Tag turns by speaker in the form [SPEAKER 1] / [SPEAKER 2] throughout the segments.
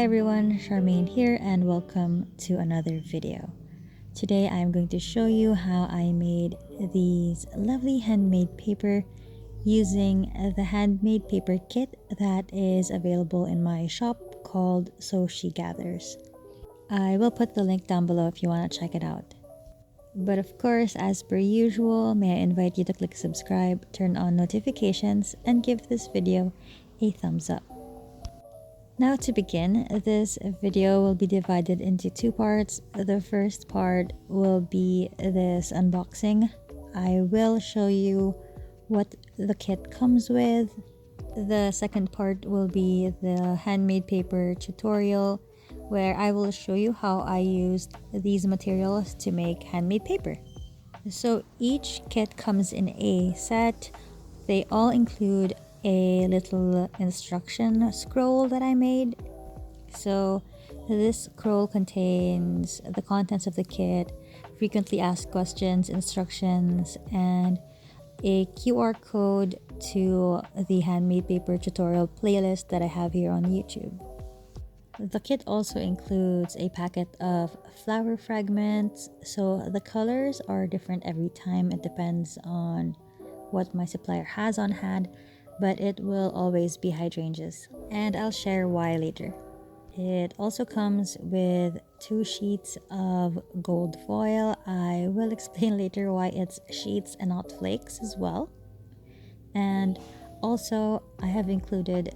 [SPEAKER 1] Hi everyone, Charmaine here and welcome to another video. Today I'm going to show you how I made these lovely handmade paper using the handmade paper kit that is available in my shop called So She Gathers. I will put the link down below if you want to check it out. But of course, as per usual, may I invite you to click subscribe, turn on notifications, and give this video a thumbs up. Now to begin, this video will be divided into two parts. The first part will be this unboxing. I will show you what the kit comes with. The second part will be the handmade paper tutorial, where I will show you how I used these materials to make handmade paper. So each kit comes in a set. They all include a little instruction scroll that I made. So this scroll contains the contents of the kit, frequently asked questions, instructions, and a QR code to the handmade paper tutorial playlist that I have here on YouTube. The kit also includes a packet of flower fragments, so the colors are different every time. It depends on what my supplier has on hand, but it will always be hydrangeas, and I'll share why later. It also comes with 2 sheets of gold foil. I will explain later why it's sheets and not flakes as well. And also I have included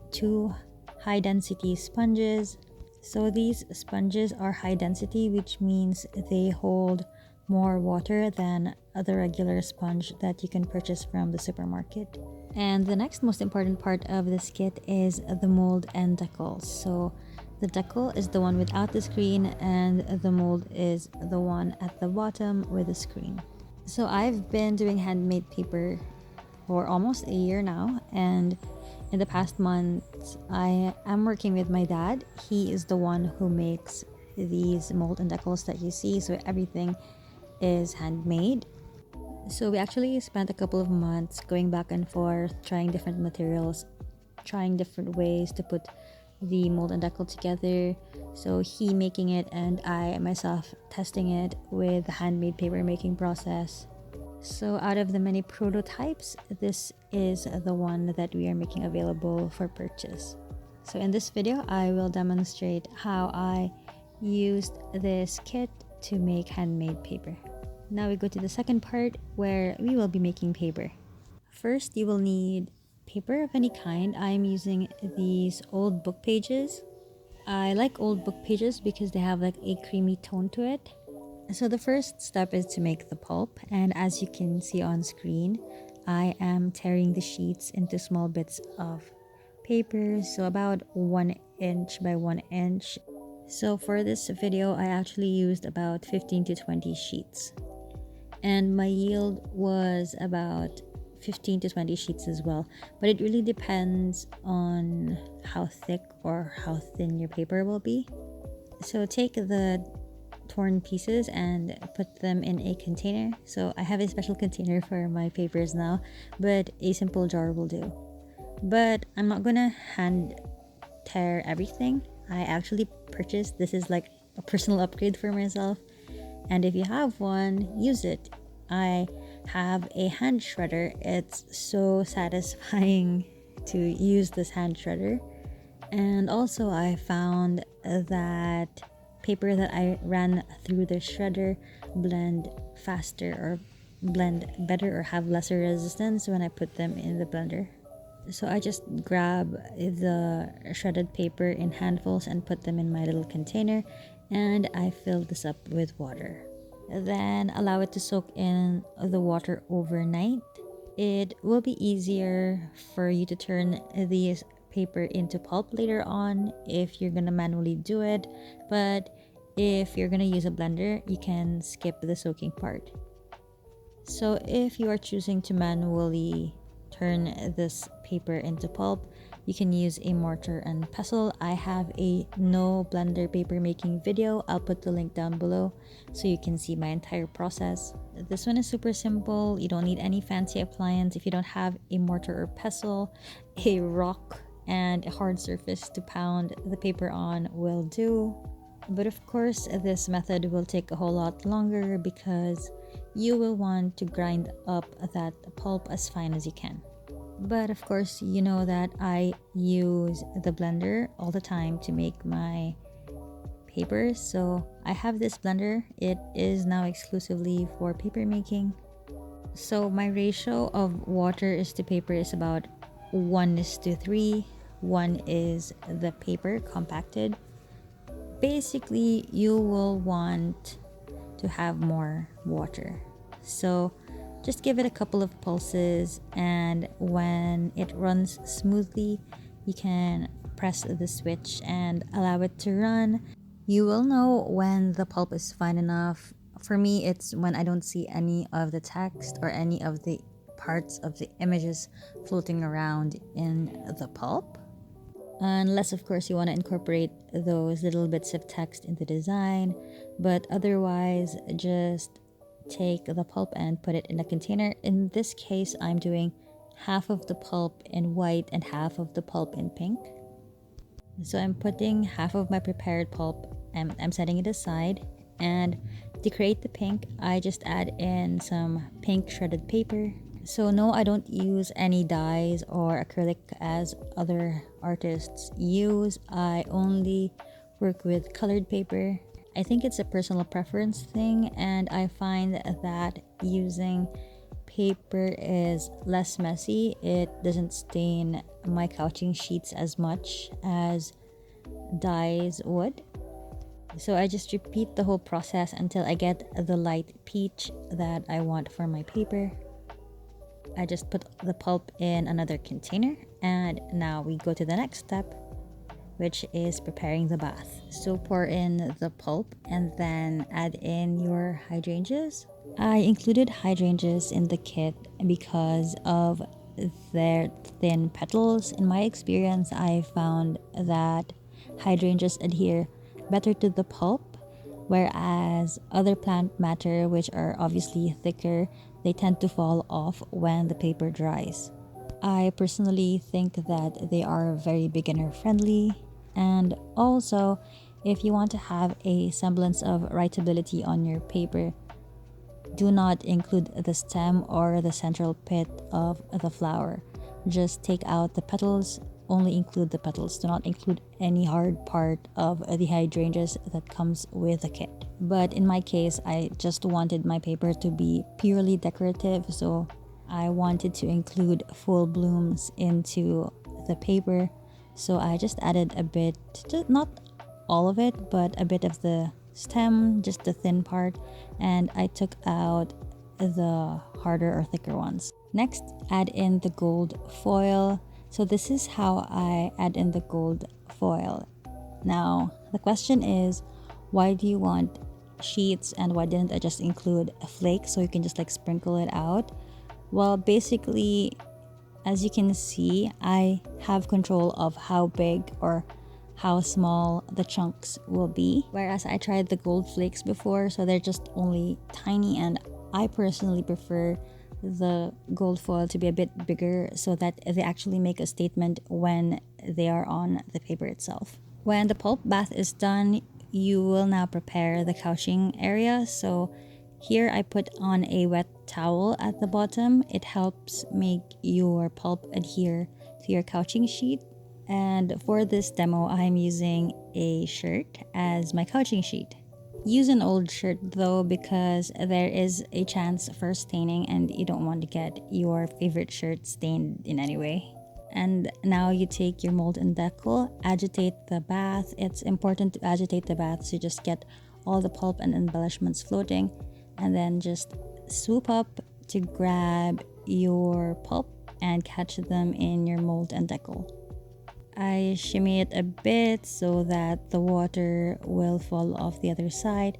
[SPEAKER 1] 2 high density sponges. So these sponges are high density, which means they hold more water than the regular sponge that you can purchase from the supermarket. And the next most important part of this kit is the mold and decals. So the decal is the one without the screen and the mold is the one at the bottom with the screen. So I've been doing handmade paper for almost a year now, and in the past months I am working with my dad. He is the one who makes these mold and decals that you see, so everything is handmade. So we actually spent a couple of months going back and forth, trying different materials, trying different ways to put the mold and decal together. So he making it and I myself testing it with the handmade paper making process. So out of the many prototypes, this is the one that we are making available for purchase. So in this video, I will demonstrate how I used this kit to make handmade paper. Now we go to the second part where we will be making paper. First, you will need paper of any kind. I'm using these old book pages. I like old book pages because they have like a creamy tone to it. So the first step is to make the pulp, and as you can see on screen, I am tearing the sheets into small bits of paper, so about 1 inch by 1 inch. So for this video, I actually used about 15 to 20 sheets, and my yield was about 15 to 20 sheets as well, but it really depends on how thick or how thin your paper will be. So take the torn pieces and put them in a container. So I have a special container for my papers now, but a simple jar will do. But I'm not gonna hand tear everything. I actually purchased this, is like a personal upgrade for myself, and if you have one, use it. I have a hand shredder. It's so satisfying to use this hand shredder. And also I found that paper that I ran through the shredder blend faster or blend better or have lesser resistance when I put them in the blender. So I just grab the shredded paper in handfuls and put them in my little container, and I fill this up with water. Then allow it to soak in the water overnight. It will be easier for you to turn these paper into pulp later on if you're gonna manually do it, but if you're gonna use a blender, you can skip the soaking part. So if you are choosing to manually turn this paper into pulp, you can use a mortar and pestle. I have a no blender paper making video. I'll put the link down below so you can see my entire process. This one is super simple. You don't need any fancy appliance. If you don't have a mortar or pestle, a rock and a hard surface to pound the paper on will do. But of course, this method will take a whole lot longer because you will want to grind up that pulp as fine as you can. But of course, you know that I use the blender all the time to make my papers. So I have this blender. It is now exclusively for paper making. So my ratio of water is to paper is about 1:3. One is the paper compacted. Basically, you will want to have more water. So just give it a couple of pulses, and when it runs smoothly, you can press the switch and allow it to run. You will know when the pulp is fine enough. For me, it's when I don't see any of the text or any of the parts of the images floating around in the pulp. Unless, of course, you want to incorporate those little bits of text in the design. But otherwise, just take the pulp and put it in a container. In this case, I'm doing half of the pulp in white and half of the pulp in pink. So I'm putting half of my prepared pulp and I'm setting it aside. And to create the pink, I just add in some pink shredded paper. So no, I don't use any dyes or acrylic as other artists use. I only work with colored paper. I think it's a personal preference thing, and I find that using paper is less messy. It doesn't stain my couching sheets as much as dyes would. So I just repeat the whole process until I get the light peach that I want for my paper. I just put the pulp in another container, and now we go to the next step, which is preparing the bath. So pour in the pulp and then add in your hydrangeas. I included hydrangeas in the kit because of their thin petals. In my experience, I found that hydrangeas adhere better to the pulp, whereas other plant matter, which are obviously thicker, they tend to fall off when the paper dries. I personally think that they are very beginner friendly, and also if you want to have a semblance of writability on your paper, do not include the stem or the central pit of the flower. Just take out the petals, only include the petals. Do not include any hard part of the hydrangeas that comes with the kit. But in my case, I just wanted my paper to be purely decorative, so I wanted to include full blooms into the paper. So I just added a bit, just not all of it, but a bit of the stem, just the thin part, and I took out the harder or thicker ones. Next, add in the gold foil. So this is how I add in the gold foil. Now, the question is, why do you want sheets and why didn't I just include a flake so you can just like sprinkle it out? Well, basically, as you can see, I have control of how big or how small the chunks will be. Whereas I tried the gold flakes before, so they're just only tiny, and I personally prefer the gold foil to be a bit bigger so that they actually make a statement when they are on the paper itself. When the pulp bath is done, you will now prepare the couching area. So here I put on a wet towel at the bottom. It helps make your pulp adhere to your couching sheet. And for this demo, I'm using a shirt as my couching sheet. Use an old shirt though, because there is a chance for staining and you don't want to get your favorite shirt stained in any way. And now you take your mold and decal, agitate the bath. It's important to agitate the bath so you just get all the pulp and embellishments floating, and then just swoop up to grab your pulp and catch them in your mold and decal. I shimmy it a bit so that the water will fall off the other side,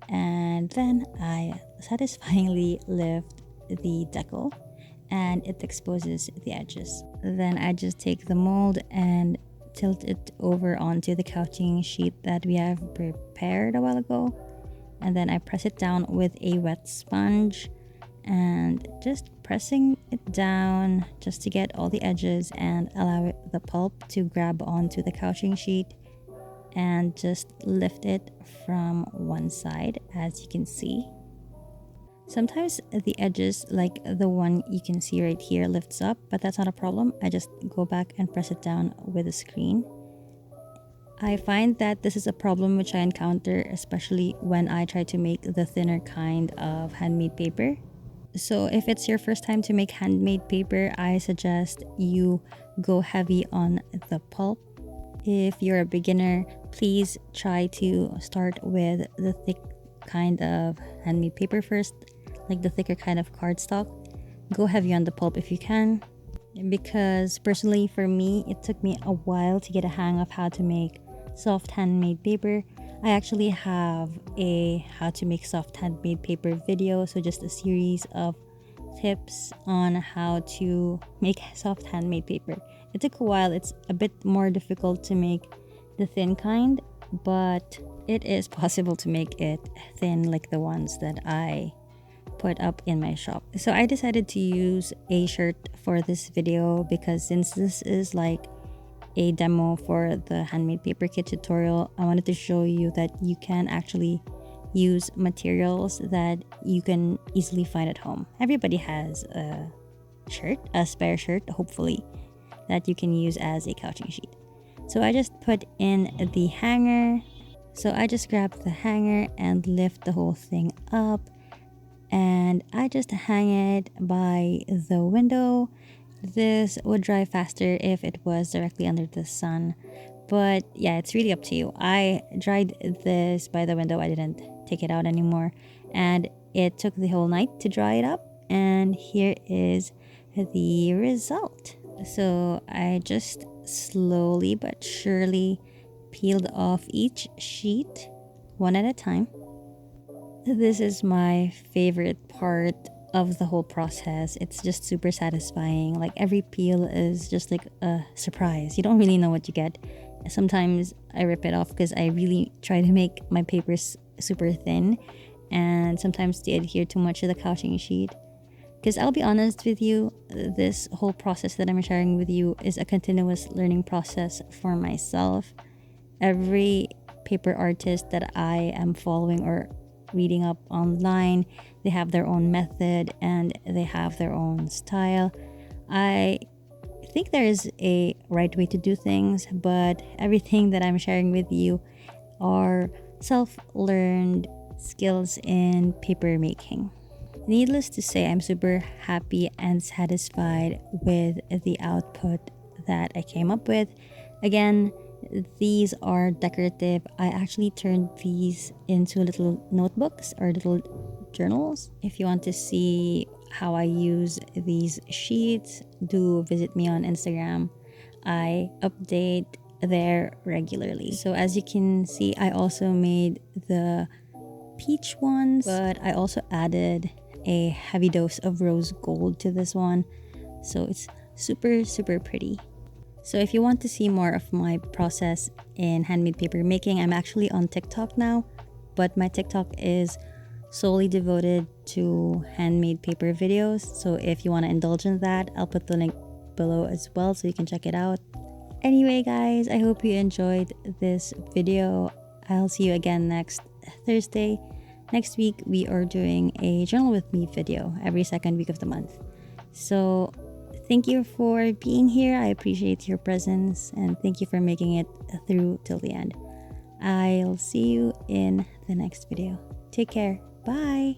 [SPEAKER 1] and then I satisfyingly lift the decal and it exposes the edges. Then I just take the mold and tilt it over onto the couching sheet that we have prepared a while ago, and then I press it down with a wet sponge and just pressing it down just to get all the edges and allow the pulp to grab onto the couching sheet, and just lift it from one side, as you can see. Sometimes the edges, like the one you can see right here, lifts up, but that's not a problem. I just go back and press it down with the screen. I find that this is a problem which I encounter, especially when I try to make the thinner kind of handmade paper. So if it's your first time to make handmade paper, I suggest you go heavy on the pulp. If you're a beginner, please try to start with the thick kind of handmade paper first, like the thicker kind of cardstock. Go heavy on the pulp if you can, because personally for me, it took me a while to get a hang of how to make soft handmade paper. I actually have a how to make soft handmade paper video, so just a series of tips on how to make soft handmade paper. It took a while. It's a bit more difficult to make the thin kind, but it is possible to make it thin like the ones that I put up in my shop. So I decided to use a shirt for this video because since this is like a demo for the handmade paper kit tutorial, I wanted to show you that you can actually use materials that you can easily find at home. Everybody has a shirt, a spare shirt, hopefully, that you can use as a couching sheet. So I just put in the hanger. So I just grab the hanger and lift the whole thing up, and I just hang it by the window. This would dry faster if it was directly under the sun, but yeah, it's really up to you. I dried this by the window. I didn't take it out anymore, and it took the whole night to dry it up, and here is the result. So I just slowly but surely peeled off each sheet one at a time. This is my favorite part of the whole process. It's just super satisfying. Like every peel is just like a surprise. You don't really know what you get. Sometimes I rip it off because I really try to make my papers super thin, and sometimes they adhere too much to the couching sheet. Because I'll be honest with you, this whole process that I'm sharing with you is a continuous learning process for myself. Every paper artist that I am following or reading up online, they have their own method and they have their own style. I think there is a right way to do things, but everything that I'm sharing with you are self-learned skills in paper making. Needless to say, I'm super happy and satisfied with the output that I came up with. Again, these are decorative. I actually turned these into little notebooks or little journals. If you want to see how I use these sheets, do visit me on Instagram. I update there regularly. So as you can see, I also made the peach ones, but I also added a heavy dose of rose gold to this one, so it's super pretty. So if you want to see more of my process in handmade paper making, I'm actually on TikTok now, but my TikTok is solely devoted to handmade paper videos. So if you want to indulge in that, I'll put the link below as well so you can check it out. Anyway guys, I hope you enjoyed this video. I'll see you again next Thursday. Next week, we are doing a journal with me video every second week of the month. So thank you for being here. I appreciate your presence, and thank you for making it through till the end. I'll see you in the next video. Take care. Bye.